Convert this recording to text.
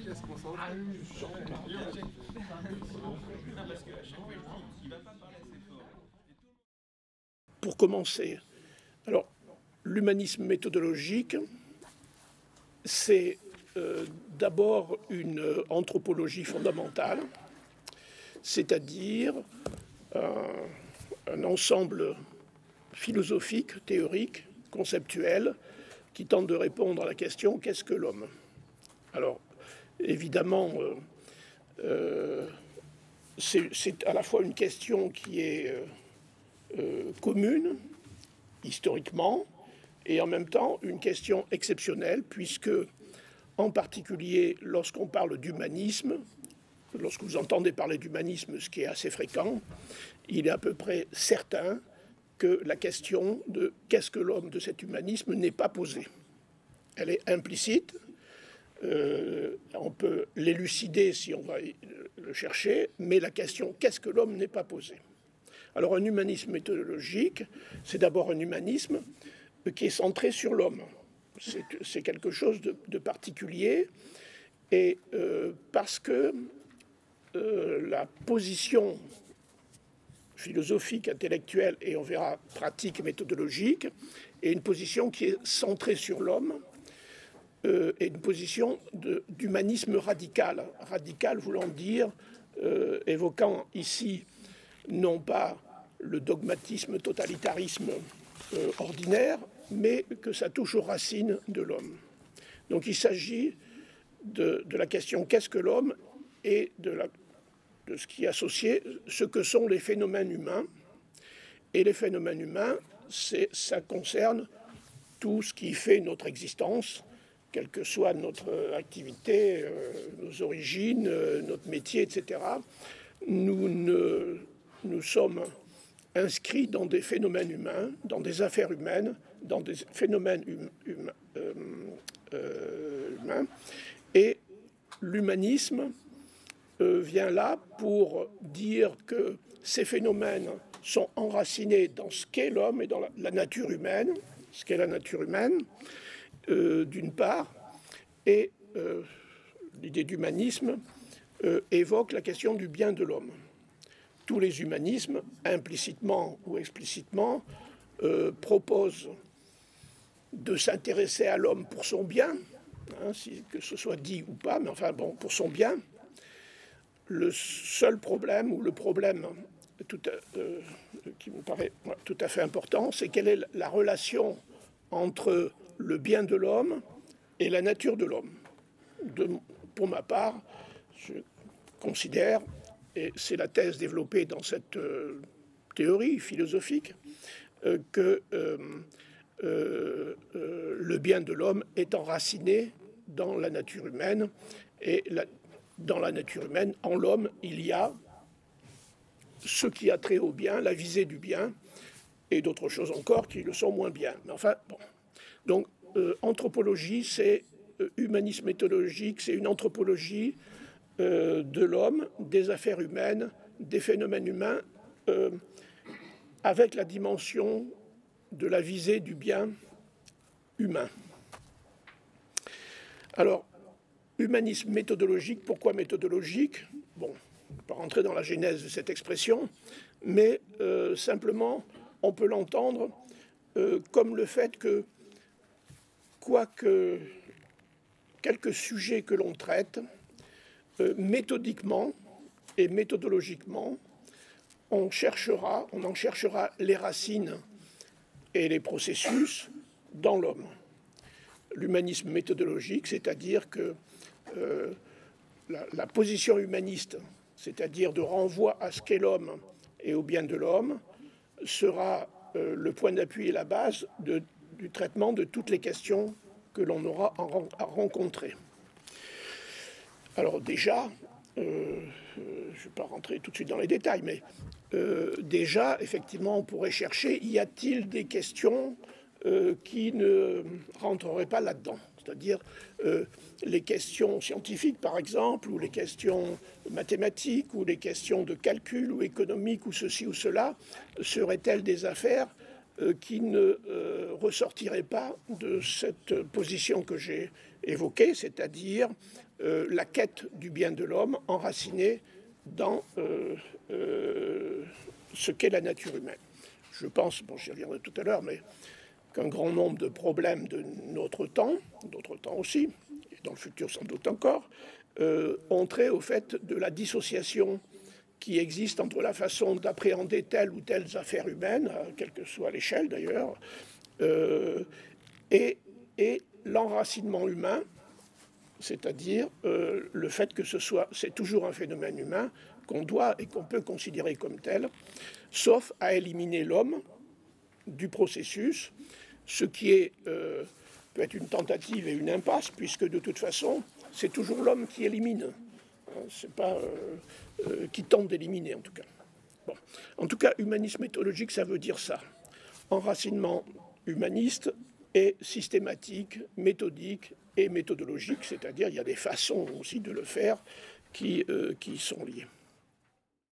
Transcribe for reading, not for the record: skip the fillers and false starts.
à se concentrer. Pour commencer, alors, l'humanisme méthodologique, c'est d'abord une anthropologie fondamentale, c'est-à-dire un ensemble philosophique, théorique, conceptuel, qui tente de répondre à la question « qu'est-ce que l'homme ?» Alors, évidemment, c'est à la fois une question qui est commune, historiquement, et en même temps une question exceptionnelle, puisque, en particulier, lorsqu'on parle d'humanisme, lorsque vous entendez parler d'humanisme, ce qui est assez fréquent, il est à peu près certain que la question de qu'est-ce que l'homme de cet humanisme n'est pas posée. Elle est implicite, on peut l'élucider si on va le chercher, mais la question qu'est-ce que l'homme n'est pas posée. Alors un humanisme méthodologique, c'est d'abord un humanisme qui est centré sur l'homme. C'est quelque chose de particulier, et parce que la position philosophique, intellectuelle et on verra pratique, méthodologique, est une position qui est centrée sur l'homme, et une position d'humanisme radical. Radical voulant dire, évoquant ici non pas le dogmatisme, totalitarisme ordinaire, mais que ça touche aux racines de l'homme. Donc il s'agit de la question qu'est-ce que l'homme et de ce qui est associé, ce que sont les phénomènes humains. Et les phénomènes humains, ça concerne tout ce qui fait notre existence, quelle que soit notre activité, nos origines, notre métier, etc. Nous sommes inscrits dans des phénomènes humains, dans des affaires humaines, dans des phénomènes humains. Et l'humanisme vient là pour dire que ces phénomènes sont enracinés dans ce qu'est l'homme et dans la nature humaine, ce qu'est la nature humaine, d'une part, et l'idée d'humanisme évoque la question du bien de l'homme. Tous les humanismes, implicitement ou explicitement, proposent de s'intéresser à l'homme pour son bien, hein, que ce soit dit ou pas, mais enfin bon, pour son bien. Le seul problème, ou le problème qui me paraît tout à fait important, c'est quelle est la relation entre le bien de l'homme et la nature de l'homme. Pour ma part, je considère, et c'est la thèse développée dans cette théorie philosophique, que le bien de l'homme est enraciné dans la nature humaine, et dans la nature humaine, en l'homme, il y a ce qui a trait au bien, la visée du bien, et d'autres choses encore qui le sont moins bien. Mais enfin, bon. Donc, anthropologie, c'est humanisme méthodologique, c'est une anthropologie de l'homme, des affaires humaines, des phénomènes humains, avec la dimension de la visée du bien humain. Alors, humanisme méthodologique, pourquoi méthodologique? Bon, on ne va pas rentrer dans la genèse de cette expression, mais simplement, on peut l'entendre comme le fait que, quoique quelques sujets que l'on traite, méthodiquement et méthodologiquement, on en cherchera les racines et les processus dans l'homme. L'humanisme méthodologique, c'est-à-dire que la position humaniste, c'est-à-dire de renvoi à ce qu'est l'homme et au bien de l'homme, sera le point d'appui et la base du traitement de toutes les questions que l'on aura à rencontrer. Alors déjà, je ne vais pas rentrer tout de suite dans les détails, mais déjà, effectivement, on pourrait chercher, y a-t-il des questions qui ne rentreraient pas là-dedans? C'est-à-dire les questions scientifiques, par exemple, ou les questions mathématiques, ou les questions de calcul, ou économiques, ou ceci ou cela, seraient-elles des affaires qui ne ressortiraient pas de cette position que j'ai évoquée, c'est-à-dire la quête du bien de l'homme enracinée dans ce qu'est la nature humaine. Je pense, bon, j'y reviendrai tout à l'heure, mais qu'un grand nombre de problèmes de notre temps, d'autres temps aussi, et dans le futur sans doute encore, ont trait au fait de la dissociation qui existe entre la façon d'appréhender telle ou telle affaire humaine, quelle que soit l'échelle d'ailleurs, et l'enracinement humain, c'est-à-dire le fait que c'est toujours un phénomène humain qu'on doit et qu'on peut considérer comme tel, sauf à éliminer l'homme du processus, ce qui est, peut être une tentative et une impasse, puisque de toute façon, c'est toujours l'homme qui élimine. C'est pas qui tente d'éliminer, en tout cas. Bon. En tout cas, humanisme méthodologique, ça veut dire ça. Enracinement humaniste et systématique, méthodique et méthodologique, c'est-à-dire il y a des façons aussi de le faire qui sont liées.